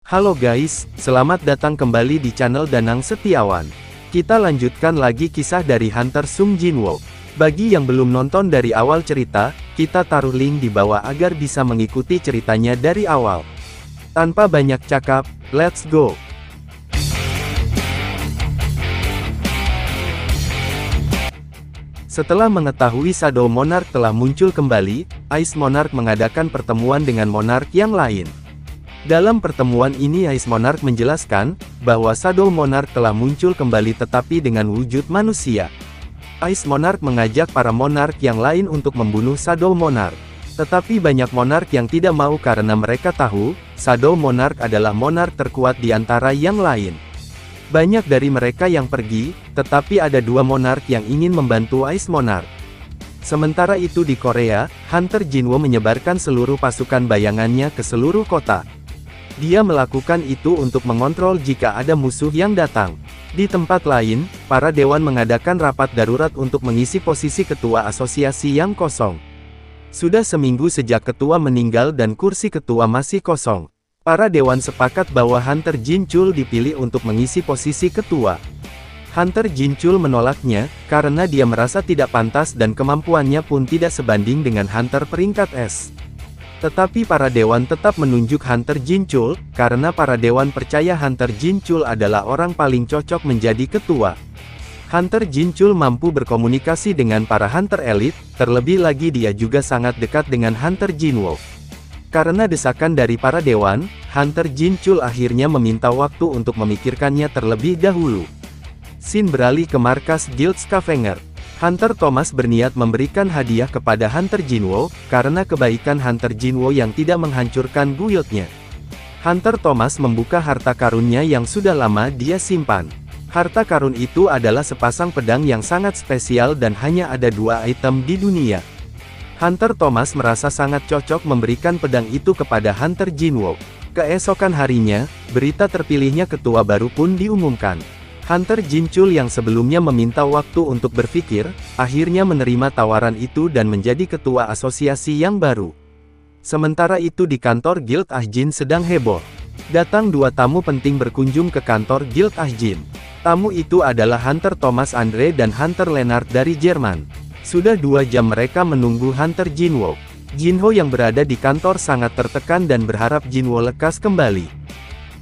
Halo guys, selamat datang kembali di channel Danang Setiawan. Kita lanjutkan lagi kisah dari Hunter Sung Jinwoo. Bagi yang belum nonton dari awal cerita, kita taruh link di bawah agar bisa mengikuti ceritanya dari awal. Tanpa banyak cakap, let's go! Setelah mengetahui Shadow Monarch telah muncul kembali, Ice Monarch mengadakan pertemuan dengan Monarch yang lain. Dalam pertemuan ini Ice Monarch menjelaskan, bahwa Shadow Monarch telah muncul kembali tetapi dengan wujud manusia. Ice Monarch mengajak para Monarch yang lain untuk membunuh Shadow Monarch. Tetapi banyak Monarch yang tidak mau karena mereka tahu, Shadow Monarch adalah Monarch terkuat di antara yang lain. Banyak dari mereka yang pergi, tetapi ada dua Monarch yang ingin membantu Ice Monarch. Sementara itu di Korea, Hunter Jinwoo menyebarkan seluruh pasukan bayangannya ke seluruh kota. Dia melakukan itu untuk mengontrol jika ada musuh yang datang. Di tempat lain, para dewan mengadakan rapat darurat untuk mengisi posisi ketua asosiasi yang kosong. Sudah seminggu sejak ketua meninggal dan kursi ketua masih kosong. Para dewan sepakat bahwa Hunter Jinchul dipilih untuk mengisi posisi ketua. Hunter Jinchul menolaknya, karena dia merasa tidak pantas dan kemampuannya pun tidak sebanding dengan Hunter peringkat S. Tetapi para dewan tetap menunjuk Hunter Jinchul, karena para dewan percaya Hunter Jinchul adalah orang paling cocok menjadi ketua. Hunter Jinchul mampu berkomunikasi dengan para Hunter elit, terlebih lagi dia juga sangat dekat dengan Hunter Jinwoo. Karena desakan dari para dewan, Hunter Jinchul akhirnya meminta waktu untuk memikirkannya terlebih dahulu. Scene beralih ke markas Guild Scavenger. Hunter Thomas berniat memberikan hadiah kepada Hunter Jinwoo, karena kebaikan Hunter Jinwoo yang tidak menghancurkan guildnya. Hunter Thomas membuka harta karunnya yang sudah lama dia simpan. Harta karun itu adalah sepasang pedang yang sangat spesial dan hanya ada 2 item di dunia. Hunter Thomas merasa sangat cocok memberikan pedang itu kepada Hunter Jinwoo. Keesokan harinya, berita terpilihnya ketua baru pun diumumkan. Hunter Jinchul yang sebelumnya meminta waktu untuk berpikir, akhirnya menerima tawaran itu dan menjadi ketua asosiasi yang baru. Sementara itu di kantor Guild Ahjin sedang heboh. Datang 2 tamu penting berkunjung ke kantor Guild Ahjin. Tamu itu adalah Hunter Thomas Andre dan Hunter Lennart dari Jerman. Sudah 2 jam mereka menunggu Hunter Jinwoo. Jinho yang berada di kantor sangat tertekan dan berharap Jinwoo lekas kembali.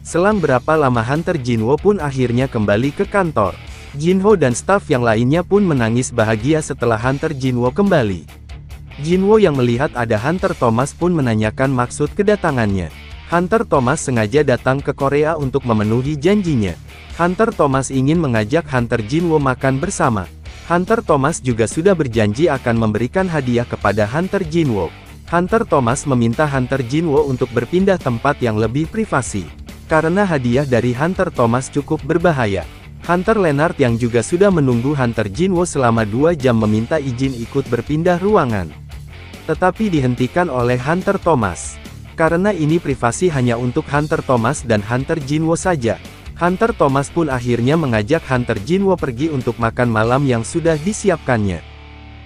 Selang berapa lama Hunter Jinwoo pun akhirnya kembali ke kantor. Jinho dan staf yang lainnya pun menangis bahagia setelah Hunter Jinwoo kembali. Jinwoo yang melihat ada Hunter Thomas pun menanyakan maksud kedatangannya. Hunter Thomas sengaja datang ke Korea untuk memenuhi janjinya. Hunter Thomas ingin mengajak Hunter Jinwoo makan bersama. Hunter Thomas juga sudah berjanji akan memberikan hadiah kepada Hunter Jinwoo. Hunter Thomas meminta Hunter Jinwoo untuk berpindah tempat yang lebih privasi. Karena hadiah dari Hunter Thomas cukup berbahaya. Hunter Lennart yang juga sudah menunggu Hunter Jinwoo selama 2 jam meminta izin ikut berpindah ruangan. Tetapi dihentikan oleh Hunter Thomas. Karena ini privasi hanya untuk Hunter Thomas dan Hunter Jinwoo saja. Hunter Thomas pun akhirnya mengajak Hunter Jinwoo pergi untuk makan malam yang sudah disiapkannya.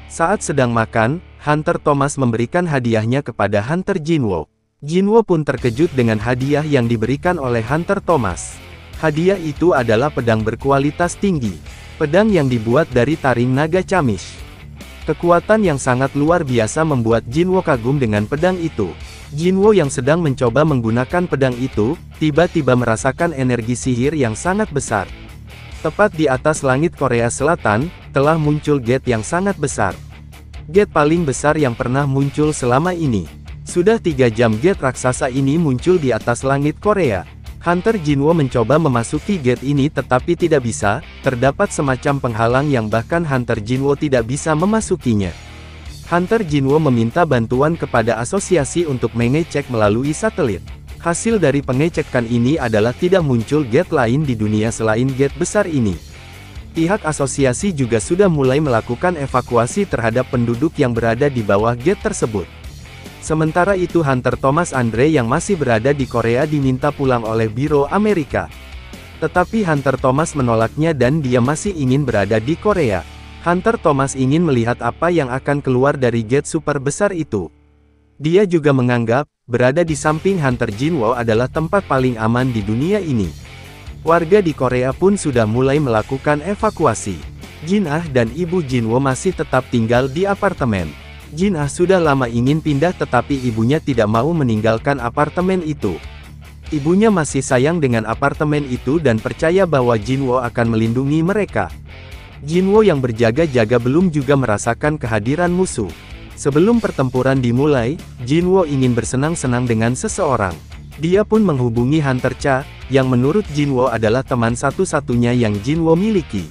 Saat sedang makan, Hunter Thomas memberikan hadiahnya kepada Hunter Jinwoo. Jinwoo pun terkejut dengan hadiah yang diberikan oleh Hunter Thomas. Hadiah itu adalah pedang berkualitas tinggi. Pedang yang dibuat dari taring naga Chamish. Kekuatan yang sangat luar biasa membuat Jinwoo kagum dengan pedang itu. Jinwoo yang sedang mencoba menggunakan pedang itu, tiba-tiba merasakan energi sihir yang sangat besar. Tepat di atas langit Korea Selatan, telah muncul gate yang sangat besar. Gate paling besar yang pernah muncul selama ini. Sudah 3 jam gate raksasa ini muncul di atas langit Korea. Hunter Jinwoo mencoba memasuki gate ini tetapi tidak bisa, terdapat semacam penghalang yang bahkan Hunter Jinwoo tidak bisa memasukinya. Hunter Jinwoo meminta bantuan kepada asosiasi untuk mengecek melalui satelit. Hasil dari pengecekan ini adalah tidak muncul gate lain di dunia selain gate besar ini. Pihak asosiasi juga sudah mulai melakukan evakuasi terhadap penduduk yang berada di bawah gate tersebut. Sementara itu Hunter Thomas Andre yang masih berada di Korea diminta pulang oleh Biro Amerika. Tetapi Hunter Thomas menolaknya dan dia masih ingin berada di Korea. Hunter Thomas ingin melihat apa yang akan keluar dari gate super besar itu. Dia juga menganggap, berada di samping Hunter Jinwoo adalah tempat paling aman di dunia ini. Warga di Korea pun sudah mulai melakukan evakuasi. Jin-ah dan ibu Jinwoo masih tetap tinggal di apartemen. Jin-ah sudah lama ingin pindah tetapi ibunya tidak mau meninggalkan apartemen itu. Ibunya masih sayang dengan apartemen itu dan percaya bahwa Jinwoo akan melindungi mereka. Jinwoo yang berjaga-jaga belum juga merasakan kehadiran musuh. Sebelum pertempuran dimulai, Jinwoo ingin bersenang-senang dengan seseorang. Dia pun menghubungi Hunter Cha, yang menurut Jinwoo adalah teman satu-satunya yang Jinwoo miliki.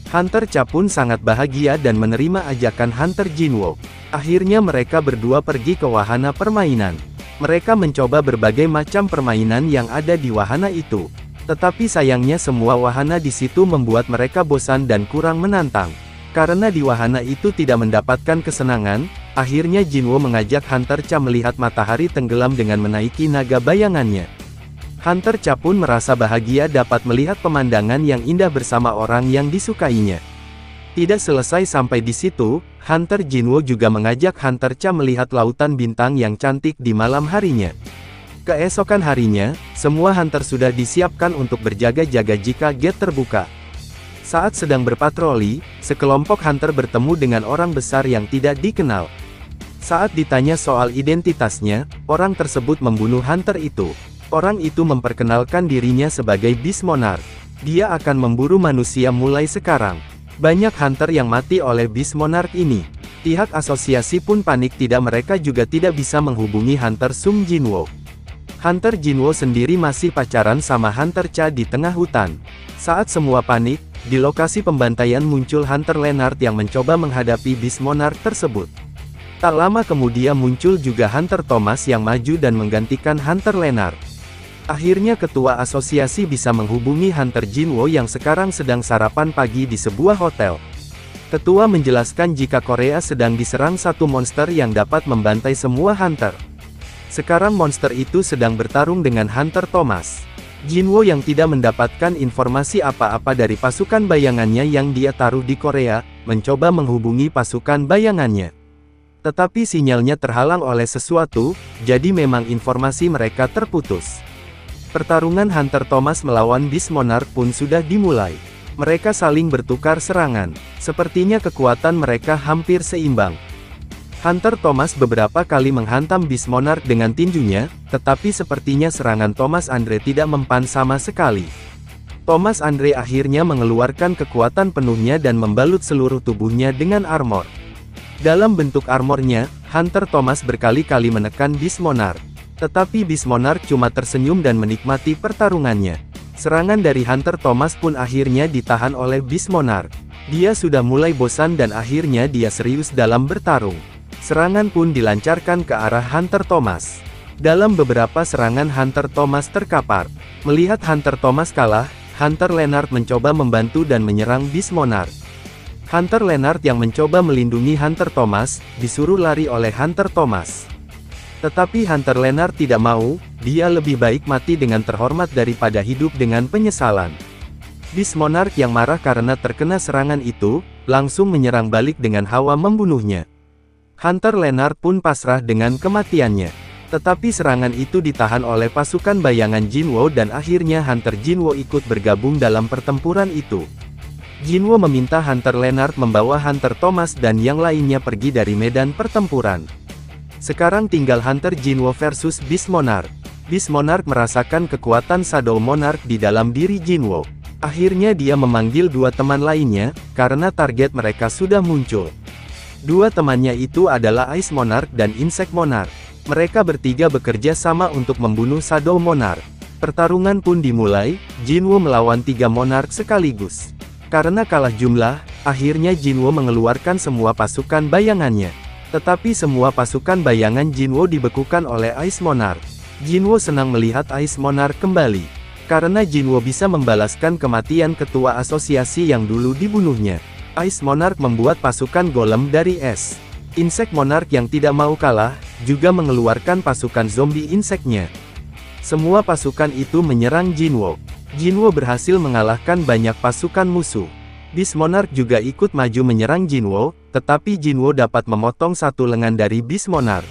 Hunter Cha pun sangat bahagia dan menerima ajakan Hunter Jinwoo. Akhirnya mereka berdua pergi ke wahana permainan. Mereka mencoba berbagai macam permainan yang ada di wahana itu. Tetapi sayangnya semua wahana di situ membuat mereka bosan dan kurang menantang. Karena di wahana itu tidak mendapatkan kesenangan, akhirnya Jinwoo mengajak Hunter Cha melihat matahari tenggelam dengan menaiki naga bayangannya. Hunter Cha pun merasa bahagia dapat melihat pemandangan yang indah bersama orang yang disukainya. Tidak selesai sampai di situ, Hunter Jinwoo juga mengajak Hunter Cha melihat lautan bintang yang cantik di malam harinya. Keesokan harinya, semua hunter sudah disiapkan untuk berjaga-jaga jika gate terbuka. Saat sedang berpatroli, sekelompok hunter bertemu dengan orang besar yang tidak dikenal. Saat ditanya soal identitasnya, orang tersebut membunuh hunter itu. Orang itu memperkenalkan dirinya sebagai Beast Monarch. Dia akan memburu manusia mulai sekarang. Banyak hunter yang mati oleh Beast Monarch ini. Pihak asosiasi pun panik mereka juga tidak bisa menghubungi Hunter Sung Jinwoo. Hunter Jinwoo sendiri masih pacaran sama Hunter Cha di tengah hutan. Saat semua panik, di lokasi pembantaian muncul Hunter Leonard yang mencoba menghadapi Beast Monarch tersebut. Tak lama kemudian muncul juga Hunter Thomas yang maju dan menggantikan Hunter Leonard. Akhirnya ketua asosiasi bisa menghubungi Hunter Jinwoo yang sekarang sedang sarapan pagi di sebuah hotel. Ketua menjelaskan jika Korea sedang diserang satu monster yang dapat membantai semua hunter. Sekarang monster itu sedang bertarung dengan Hunter Thomas. Jinwoo yang tidak mendapatkan informasi apa-apa dari pasukan bayangannya yang dia taruh di Korea, mencoba menghubungi pasukan bayangannya. Tetapi sinyalnya terhalang oleh sesuatu, jadi memang informasi mereka terputus. Pertarungan Hunter Thomas melawan Beast Monarch pun sudah dimulai. Mereka saling bertukar serangan. Sepertinya kekuatan mereka hampir seimbang. Hunter Thomas beberapa kali menghantam Beast Monarch dengan tinjunya, tetapi sepertinya serangan Thomas Andre tidak mempan sama sekali. Thomas Andre akhirnya mengeluarkan kekuatan penuhnya dan membalut seluruh tubuhnya dengan armor. Dalam bentuk armornya, Hunter Thomas berkali-kali menekan Beast Monarch. Tetapi Beast Monarch cuma tersenyum dan menikmati pertarungannya. Serangan dari Hunter Thomas pun akhirnya ditahan oleh Beast Monarch. Dia sudah mulai bosan dan akhirnya dia serius dalam bertarung. Serangan pun dilancarkan ke arah Hunter Thomas. Dalam beberapa serangan Hunter Thomas terkapar. Melihat Hunter Thomas kalah, Hunter Leonard mencoba membantu dan menyerang Beast Monarch. Hunter Leonard yang mencoba melindungi Hunter Thomas, disuruh lari oleh Hunter Thomas. Tetapi Hunter Leonard tidak mau, dia lebih baik mati dengan terhormat daripada hidup dengan penyesalan. Beast Monarch yang marah karena terkena serangan itu, langsung menyerang balik dengan hawa membunuhnya. Hunter Leonard pun pasrah dengan kematiannya. Tetapi serangan itu ditahan oleh pasukan bayangan Jinwoo dan akhirnya Hunter Jinwoo ikut bergabung dalam pertempuran itu. Jinwoo meminta Hunter Leonard membawa Hunter Thomas dan yang lainnya pergi dari medan pertempuran. Sekarang tinggal Hunter Jinwoo versus Beast Monarch. Beast Monarch merasakan kekuatan Shadow Monarch di dalam diri Jinwoo. Akhirnya dia memanggil dua teman lainnya, karena target mereka sudah muncul. Dua temannya itu adalah Ice Monarch dan Insect Monarch. Mereka bertiga bekerja sama untuk membunuh Shadow Monarch. Pertarungan pun dimulai, Jinwoo melawan tiga Monarch sekaligus. Karena kalah jumlah, akhirnya Jinwoo mengeluarkan semua pasukan bayangannya. Tetapi semua pasukan bayangan Jinwoo dibekukan oleh Ice Monarch. Jinwoo senang melihat Ice Monarch kembali. Karena Jinwoo bisa membalaskan kematian ketua asosiasi yang dulu dibunuhnya. Ice Monarch membuat pasukan golem dari es. Insect Monarch yang tidak mau kalah, juga mengeluarkan pasukan zombie inseknya. Semua pasukan itu menyerang Jinwoo. Jinwoo berhasil mengalahkan banyak pasukan musuh. Beast Monarch juga ikut maju menyerang Jinwoo, tetapi Jinwoo dapat memotong satu lengan dari Beast Monarch.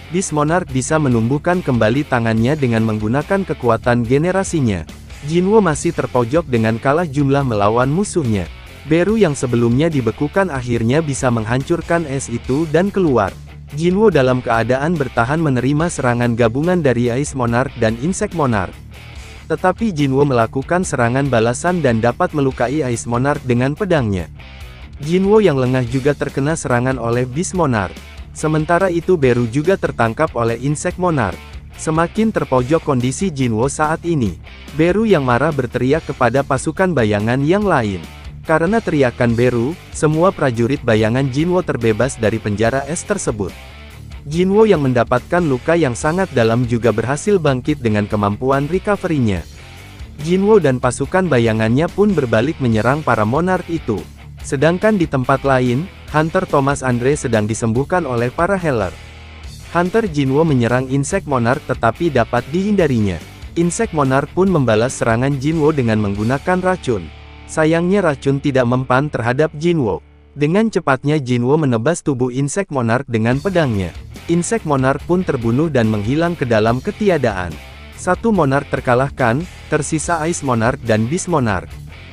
Beast Monarch bisa menumbuhkan kembali tangannya dengan menggunakan kekuatan generasinya. Jinwo masih terpojok dengan kalah jumlah melawan musuhnya. Beru yang sebelumnya dibekukan akhirnya bisa menghancurkan es itu dan keluar. Jinwo dalam keadaan bertahan menerima serangan gabungan dari Ice Monarch dan Insect Monarch. Tetapi Jinwo melakukan serangan balasan dan dapat melukai Ice Monarch dengan pedangnya. Jinwo yang lengah juga terkena serangan oleh Beast Monarch. Sementara itu Beru juga tertangkap oleh Insect Monarch. Semakin terpojok kondisi Jinwo saat ini. Beru yang marah berteriak kepada pasukan bayangan yang lain. Karena teriakan Beru, semua prajurit bayangan Jinwo terbebas dari penjara es tersebut. Jinwo yang mendapatkan luka yang sangat dalam juga berhasil bangkit dengan kemampuan recovery-nya. Jinwo dan pasukan bayangannya pun berbalik menyerang para monark itu. Sedangkan di tempat lain, Hunter Thomas Andre sedang disembuhkan oleh para healer. Hunter Jinwo menyerang Insect Monarch tetapi dapat dihindarinya. Insect Monarch pun membalas serangan Jinwo dengan menggunakan racun. Sayangnya racun tidak mempan terhadap Jinwo. Dengan cepatnya Jinwo menebas tubuh Insect Monarch dengan pedangnya. Insect Monarch pun terbunuh dan menghilang ke dalam ketiadaan. Satu Monarch terkalahkan, tersisa Ice Monarch dan Beast Monarch.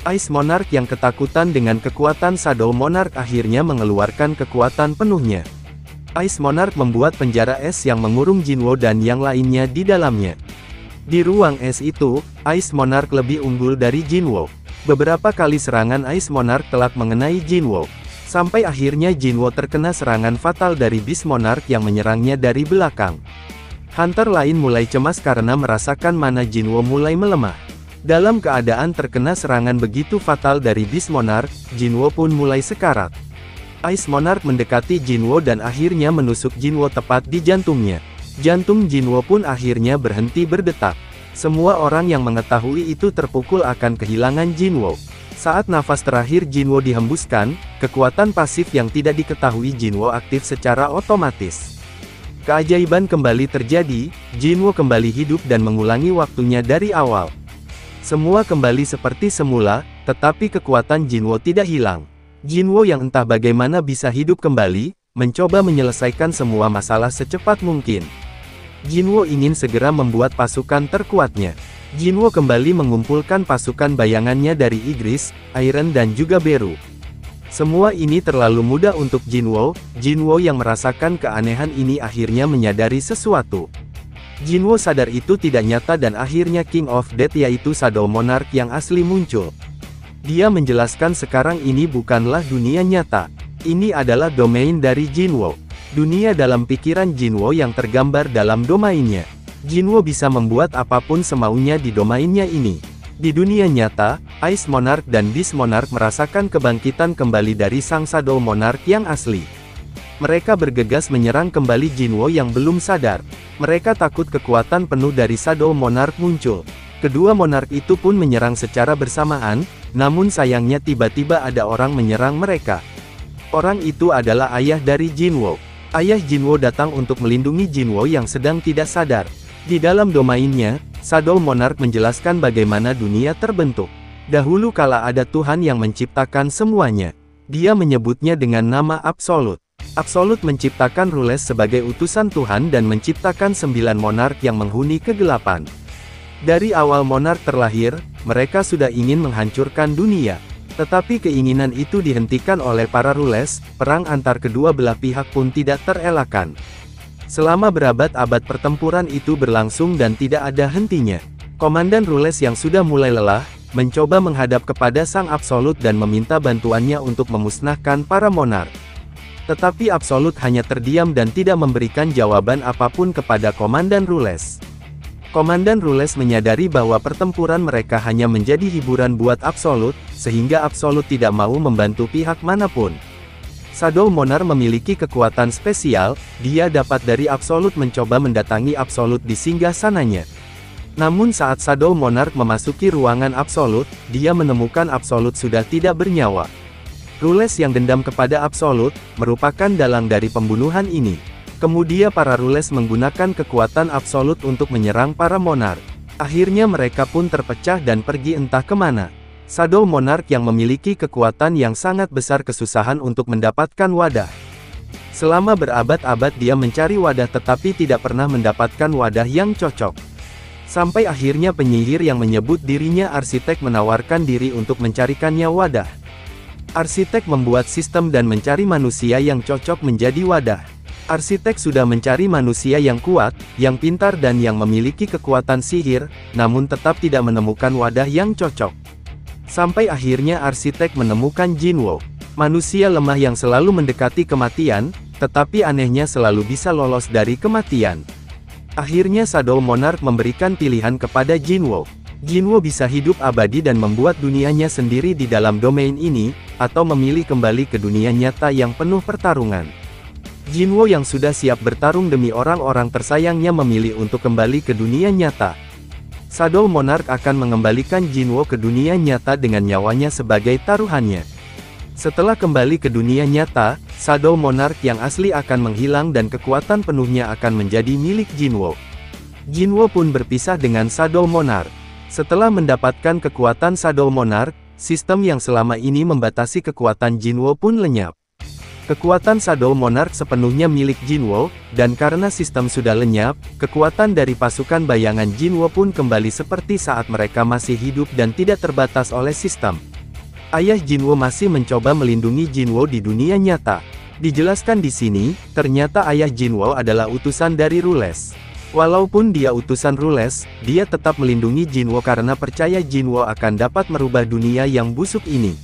Ice Monarch yang ketakutan dengan kekuatan Shadow Monarch akhirnya mengeluarkan kekuatan penuhnya. Ice Monarch membuat penjara es yang mengurung Jinwo dan yang lainnya di dalamnya. Di ruang es itu, Ice Monarch lebih unggul dari Jinwo. Beberapa kali serangan Ice Monarch telak mengenai Jinwo. Sampai akhirnya Jinwo terkena serangan fatal dari Beast Monarch yang menyerangnya dari belakang. Hunter lain mulai cemas karena merasakan mana Jinwo mulai melemah. Dalam keadaan terkena serangan begitu fatal dari Beast Monarch, Jinwo pun mulai sekarat. Ice Monarch mendekati Jinwo dan akhirnya menusuk Jinwo tepat di jantungnya. Jantung Jinwo pun akhirnya berhenti berdetak. Semua orang yang mengetahui itu terpukul akan kehilangan Jinwo. Saat nafas terakhir Jinwo dihembuskan, kekuatan pasif yang tidak diketahui Jinwo aktif secara otomatis. Keajaiban kembali terjadi, Jinwo kembali hidup dan mengulangi waktunya dari awal. Semua kembali seperti semula, tetapi kekuatan Jinwo tidak hilang. Jinwo yang entah bagaimana bisa hidup kembali, mencoba menyelesaikan semua masalah secepat mungkin. Jinwo ingin segera membuat pasukan terkuatnya. Jinwo kembali mengumpulkan pasukan bayangannya dari Igris, Iron dan juga Beru. Semua ini terlalu mudah untuk Jinwo. Jinwo yang merasakan keanehan ini akhirnya menyadari sesuatu. Jinwo sadar itu tidak nyata dan akhirnya King of Death yaitu Shadow Monarch yang asli muncul. Dia menjelaskan sekarang ini bukanlah dunia nyata. Ini adalah domain dari Jinwo. Dunia dalam pikiran Jinwo yang tergambar dalam domainnya. Jinwo bisa membuat apapun semaunya di domainnya ini. Di dunia nyata, Ice Monarch dan Beast Monarch merasakan kebangkitan kembali dari sang Shadow Monarch yang asli. Mereka bergegas menyerang kembali Jinwo yang belum sadar. Mereka takut kekuatan penuh dari Shadow Monarch muncul. Kedua monark itu pun menyerang secara bersamaan, namun sayangnya tiba-tiba ada orang menyerang mereka. Orang itu adalah ayah dari Jinwo. Ayah Jinwo datang untuk melindungi Jinwo yang sedang tidak sadar. Di dalam domainnya, Shadow Monarch menjelaskan bagaimana dunia terbentuk. Dahulu kala ada Tuhan yang menciptakan semuanya. Dia menyebutnya dengan nama Absolute. Absolute menciptakan Rules sebagai utusan Tuhan dan menciptakan 9 monark yang menghuni kegelapan. Dari awal monark terlahir, mereka sudah ingin menghancurkan dunia. Tetapi keinginan itu dihentikan oleh para Rules, perang antar kedua belah pihak pun tidak terelakkan. Selama berabad-abad pertempuran itu berlangsung dan tidak ada hentinya. Komandan Rules yang sudah mulai lelah, mencoba menghadap kepada Sang Absolute dan meminta bantuannya untuk memusnahkan para monark. Tetapi Absolute hanya terdiam dan tidak memberikan jawaban apapun kepada Komandan Rules. Komandan Rules menyadari bahwa pertempuran mereka hanya menjadi hiburan buat Absolute, sehingga Absolute tidak mau membantu pihak manapun. Shadow Monarch memiliki kekuatan spesial, dia dapat dari Absolute mencoba mendatangi Absolute di singgah sananya. Namun saat Shadow Monarch memasuki ruangan Absolute, dia menemukan Absolute sudah tidak bernyawa. Rules yang dendam kepada Absolute, merupakan dalang dari pembunuhan ini. Kemudian para Rules menggunakan kekuatan Absolute untuk menyerang para Monarch. Akhirnya mereka pun terpecah dan pergi entah kemana. Shadow Monarch yang memiliki kekuatan yang sangat besar kesusahan untuk mendapatkan wadah. Selama berabad-abad dia mencari wadah tetapi tidak pernah mendapatkan wadah yang cocok. Sampai akhirnya penyihir yang menyebut dirinya arsitek menawarkan diri untuk mencarikannya wadah. Arsitek membuat sistem dan mencari manusia yang cocok menjadi wadah. Arsitek sudah mencari manusia yang kuat, yang pintar dan yang memiliki kekuatan sihir, namun tetap tidak menemukan wadah yang cocok. Sampai akhirnya arsitek menemukan Jinwo. Manusia lemah yang selalu mendekati kematian, tetapi anehnya selalu bisa lolos dari kematian. Akhirnya Shadow Monarch memberikan pilihan kepada Jinwo. Jinwo bisa hidup abadi dan membuat dunianya sendiri di dalam domain ini, atau memilih kembali ke dunia nyata yang penuh pertarungan. Jinwo yang sudah siap bertarung demi orang-orang tersayangnya memilih untuk kembali ke dunia nyata. Shadow Monarch akan mengembalikan Jinwo ke dunia nyata dengan nyawanya sebagai taruhannya. Setelah kembali ke dunia nyata, Shadow Monarch yang asli akan menghilang dan kekuatan penuhnya akan menjadi milik Jinwo. Jinwo pun berpisah dengan Shadow Monarch. Setelah mendapatkan kekuatan Shadow Monarch, sistem yang selama ini membatasi kekuatan Jinwo pun lenyap. Kekuatan Shadow Monarch sepenuhnya milik Jinwo, dan karena sistem sudah lenyap, kekuatan dari pasukan bayangan Jinwo pun kembali seperti saat mereka masih hidup dan tidak terbatas oleh sistem. Ayah Jinwo masih mencoba melindungi Jinwo di dunia nyata. Dijelaskan di sini, ternyata ayah Jinwo adalah utusan dari Rules. Walaupun dia utusan Rules, dia tetap melindungi Jinwo karena percaya Jinwo akan dapat merubah dunia yang busuk ini.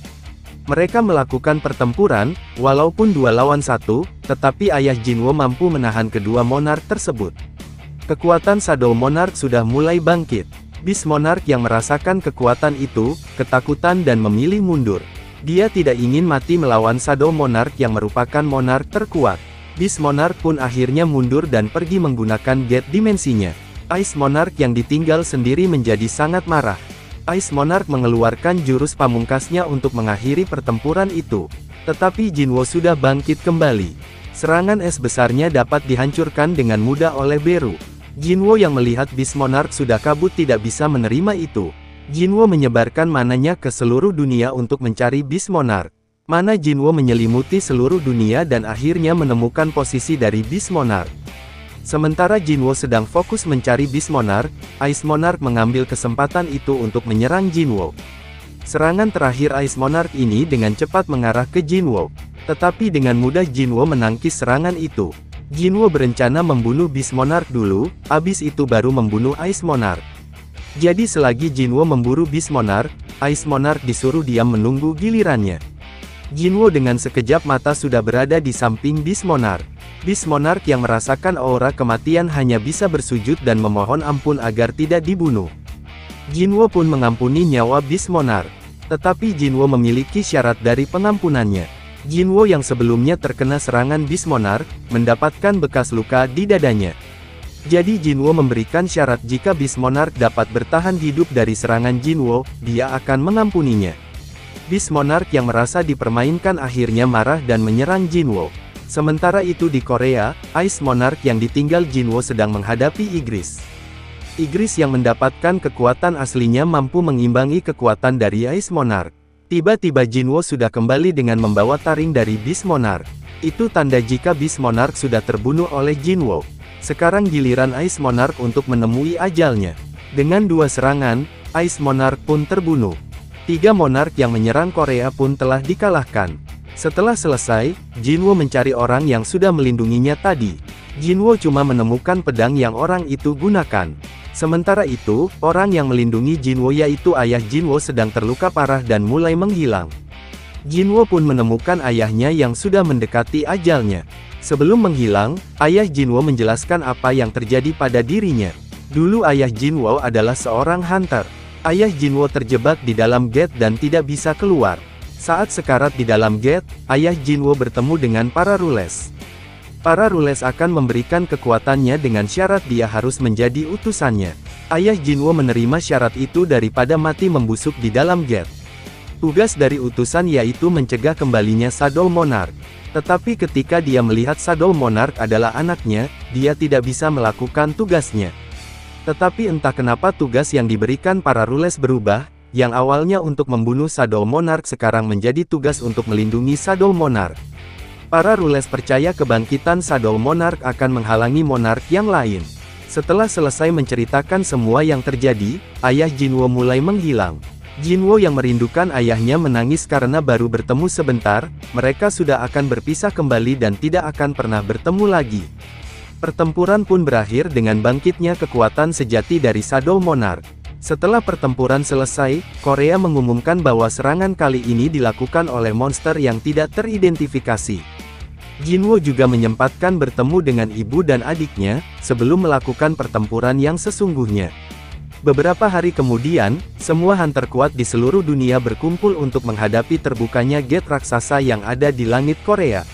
Mereka melakukan pertempuran, walaupun 2 lawan 1, tetapi ayah Jinwo mampu menahan kedua monark tersebut. Kekuatan Shadow Monarch sudah mulai bangkit. Beast Monarch yang merasakan kekuatan itu, ketakutan dan memilih mundur. Dia tidak ingin mati melawan Shadow Monarch yang merupakan monark terkuat. Beast Monarch pun akhirnya mundur dan pergi menggunakan gate dimensinya. Ice Monarch yang ditinggal sendiri menjadi sangat marah. Ice Monarch mengeluarkan jurus pamungkasnya untuk mengakhiri pertempuran itu. Tetapi Jinwo sudah bangkit kembali. Serangan es besarnya dapat dihancurkan dengan mudah oleh Beru. Jinwo yang melihat Beast Monarch sudah kabut tidak bisa menerima itu. Jinwo menyebarkan mananya ke seluruh dunia untuk mencari Beast Monarch. Mana Jinwo menyelimuti seluruh dunia dan akhirnya menemukan posisi dari Beast Monarch. Sementara Jinwo sedang fokus mencari Beast Monarch, Ice Monarch mengambil kesempatan itu untuk menyerang Jinwo. Serangan terakhir Ice Monarch ini dengan cepat mengarah ke Jinwo. Tetapi dengan mudah Jinwo menangkis serangan itu. Jinwo berencana membunuh Beast Monarch dulu, abis itu baru membunuh Ice Monarch. Jadi selagi Jinwo memburu Beast Monarch, Ice Monarch disuruh diam menunggu gilirannya. Jinwo dengan sekejap mata sudah berada di samping Beast Monarch. Beast Monarch yang merasakan aura kematian hanya bisa bersujud dan memohon ampun agar tidak dibunuh. Jinwo pun mengampuni nyawa Beast Monarch. Tetapi Jinwo memiliki syarat dari pengampunannya. Jinwo yang sebelumnya terkena serangan Beast Monarch, mendapatkan bekas luka di dadanya. Jadi Jinwo memberikan syarat jika Beast Monarch dapat bertahan hidup dari serangan Jinwo, dia akan mengampuninya. Beast Monarch yang merasa dipermainkan akhirnya marah dan menyerang Jinwo. Sementara itu di Korea, Ice Monarch yang ditinggal Jinwo sedang menghadapi Igris. Igris yang mendapatkan kekuatan aslinya mampu mengimbangi kekuatan dari Ice Monarch. Tiba-tiba Jinwo sudah kembali dengan membawa taring dari Beast Monarch. Itu tanda jika Beast Monarch sudah terbunuh oleh Jinwo. Sekarang giliran Ice Monarch untuk menemui ajalnya. Dengan 2 serangan, Ice Monarch pun terbunuh. 3 monark yang menyerang Korea pun telah dikalahkan. Setelah selesai, Jinwo mencari orang yang sudah melindunginya tadi. Jinwo cuma menemukan pedang yang orang itu gunakan. Sementara itu, orang yang melindungi Jinwo yaitu ayah Jinwo sedang terluka parah dan mulai menghilang. Jinwo pun menemukan ayahnya yang sudah mendekati ajalnya. Sebelum menghilang, ayah Jinwo menjelaskan apa yang terjadi pada dirinya. Dulu ayah Jinwo adalah seorang hunter. Ayah Jinwo terjebak di dalam gate dan tidak bisa keluar. Saat sekarat di dalam gate, ayah Jinwo bertemu dengan para Rules. Para Rules akan memberikan kekuatannya dengan syarat dia harus menjadi utusannya. Ayah Jinwo menerima syarat itu daripada mati membusuk di dalam gate. Tugas dari utusan yaitu mencegah kembalinya Shadow Monarch. Tetapi ketika dia melihat Shadow Monarch adalah anaknya, dia tidak bisa melakukan tugasnya. Tetapi entah kenapa tugas yang diberikan para Rules berubah, yang awalnya untuk membunuh Shadow Monarch sekarang menjadi tugas untuk melindungi Shadow Monarch. Para rulers percaya kebangkitan Shadow Monarch akan menghalangi monark yang lain. Setelah selesai menceritakan semua yang terjadi, ayah Jinwo mulai menghilang. Jinwo yang merindukan ayahnya menangis karena baru bertemu sebentar, mereka sudah akan berpisah kembali dan tidak akan pernah bertemu lagi. Pertempuran pun berakhir dengan bangkitnya kekuatan sejati dari Shadow Monarch. Setelah pertempuran selesai, Korea mengumumkan bahwa serangan kali ini dilakukan oleh monster yang tidak teridentifikasi. Jinwo juga menyempatkan bertemu dengan ibu dan adiknya, sebelum melakukan pertempuran yang sesungguhnya. Beberapa hari kemudian, semua hunter kuat di seluruh dunia berkumpul untuk menghadapi terbukanya gate raksasa yang ada di langit Korea.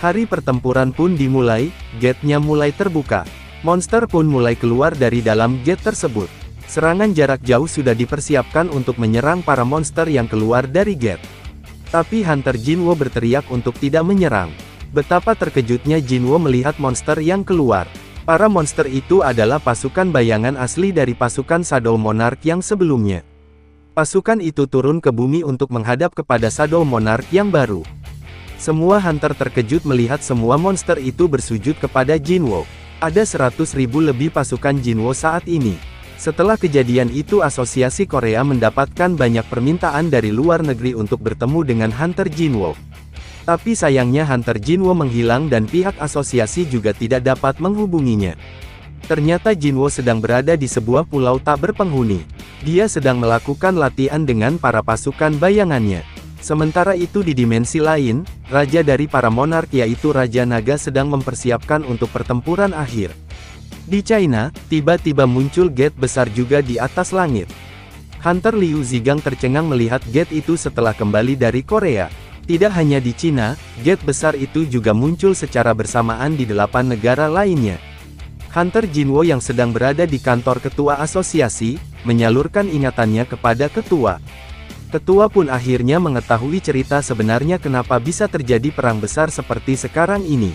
Hari pertempuran pun dimulai, gate-nya mulai terbuka. Monster pun mulai keluar dari dalam gate tersebut. Serangan jarak jauh sudah dipersiapkan untuk menyerang para monster yang keluar dari gate. Tapi Hunter Jinwo berteriak untuk tidak menyerang. Betapa terkejutnya Jinwo melihat monster yang keluar. Para monster itu adalah pasukan bayangan asli dari pasukan Shadow Monarch yang sebelumnya. Pasukan itu turun ke bumi untuk menghadap kepada Shadow Monarch yang baru. Semua hunter terkejut melihat semua monster itu bersujud kepada Jinwo. Ada 100.000 lebih pasukan Jinwo saat ini. Setelah kejadian itu Asosiasi Korea mendapatkan banyak permintaan dari luar negeri untuk bertemu dengan Hunter Jinwo. Tapi sayangnya Hunter Jinwo menghilang dan pihak asosiasi juga tidak dapat menghubunginya. Ternyata Jinwo sedang berada di sebuah pulau tak berpenghuni. Dia sedang melakukan latihan dengan para pasukan bayangannya. Sementara itu di dimensi lain, raja dari para monark yaitu Raja Naga sedang mempersiapkan untuk pertempuran akhir. Di China, tiba-tiba muncul gate besar juga di atas langit. Hunter Liu Zigang tercengang melihat gate itu setelah kembali dari Korea. Tidak hanya di Cina, gate besar itu juga muncul secara bersamaan di 8 negara lainnya. Hunter Jinwo yang sedang berada di kantor ketua asosiasi, menyalurkan ingatannya kepada ketua. Ketua pun akhirnya mengetahui cerita sebenarnya kenapa bisa terjadi perang besar seperti sekarang ini.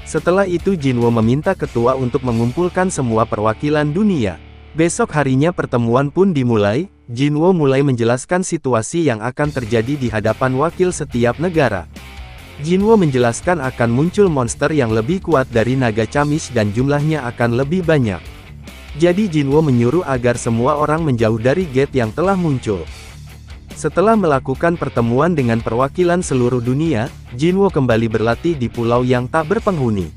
Setelah itu Jinwo meminta ketua untuk mengumpulkan semua perwakilan dunia. Besok harinya pertemuan pun dimulai. Jinwo mulai menjelaskan situasi yang akan terjadi di hadapan wakil setiap negara. Jinwo menjelaskan akan muncul monster yang lebih kuat dari naga Camis dan jumlahnya akan lebih banyak. Jadi Jinwo menyuruh agar semua orang menjauh dari gate yang telah muncul. Setelah melakukan pertemuan dengan perwakilan seluruh dunia, Jinwo kembali berlatih di pulau yang tak berpenghuni.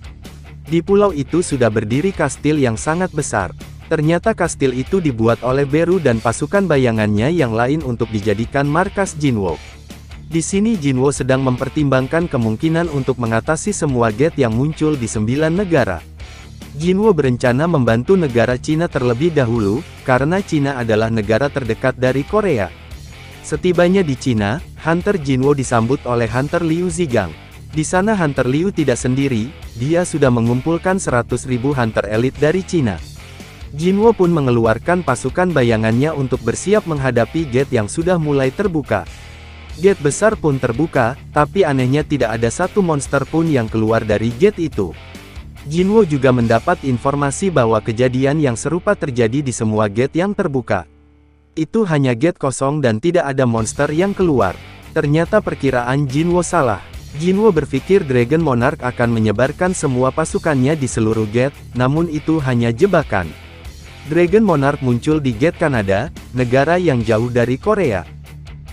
Di pulau itu sudah berdiri kastil yang sangat besar. Ternyata kastil itu dibuat oleh Beru dan pasukan bayangannya yang lain untuk dijadikan markas Jinwo. Di sini Jinwo sedang mempertimbangkan kemungkinan untuk mengatasi semua gate yang muncul di 9 negara. Jinwo berencana membantu negara Cina terlebih dahulu, karena Cina adalah negara terdekat dari Korea. Setibanya di Cina, Hunter Jinwo disambut oleh Hunter Liu Zigang. Di sana Hunter Liu tidak sendiri, dia sudah mengumpulkan 100.000 hunter elit dari Cina. Jinwo pun mengeluarkan pasukan bayangannya untuk bersiap menghadapi gate yang sudah mulai terbuka. Gate besar pun terbuka, tapi anehnya tidak ada satu monster pun yang keluar dari gate itu. Jinwo juga mendapat informasi bahwa kejadian yang serupa terjadi di semua gate yang terbuka. Itu hanya gate kosong dan tidak ada monster yang keluar. Ternyata perkiraan Jinwo salah. Jinwo berpikir Dragon Monarch akan menyebarkan semua pasukannya di seluruh gate, namun itu hanya jebakan. Dragon Monarch muncul di gate Kanada, negara yang jauh dari Korea.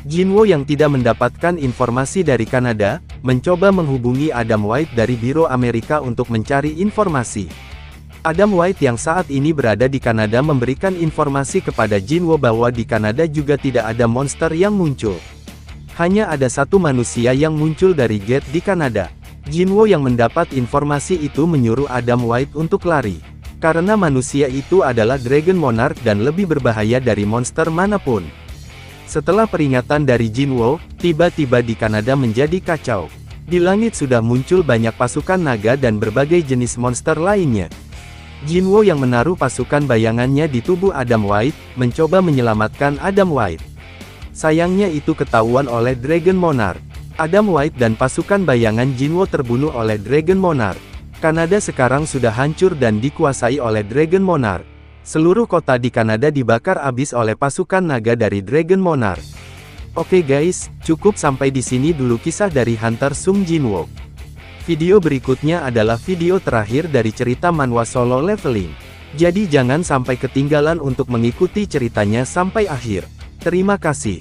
Jinwo yang tidak mendapatkan informasi dari Kanada, mencoba menghubungi Adam White dari Biro Amerika untuk mencari informasi. Adam White yang saat ini berada di Kanada memberikan informasi kepada Jinwo bahwa di Kanada juga tidak ada monster yang muncul. Hanya ada satu manusia yang muncul dari gate di Kanada. Jinwo yang mendapat informasi itu menyuruh Adam White untuk lari. Karena manusia itu adalah Dragon Monarch dan lebih berbahaya dari monster manapun. Setelah peringatan dari Jinwo, tiba-tiba di Kanada menjadi kacau. Di langit sudah muncul banyak pasukan naga dan berbagai jenis monster lainnya. Jinwo yang menaruh pasukan bayangannya di tubuh Adam White, mencoba menyelamatkan Adam White. Sayangnya itu ketahuan oleh Dragon Monarch. Adam White dan pasukan bayangan Jinwo terbunuh oleh Dragon Monarch. Kanada sekarang sudah hancur dan dikuasai oleh Dragon Monarch. Seluruh kota di Kanada dibakar habis oleh pasukan naga dari Dragon Monarch. Oke guys, cukup sampai di sini dulu kisah dari Hunter Sung Jinwo. Video berikutnya adalah video terakhir dari cerita manhwa Solo Leveling. Jadi jangan sampai ketinggalan untuk mengikuti ceritanya sampai akhir. Terima kasih.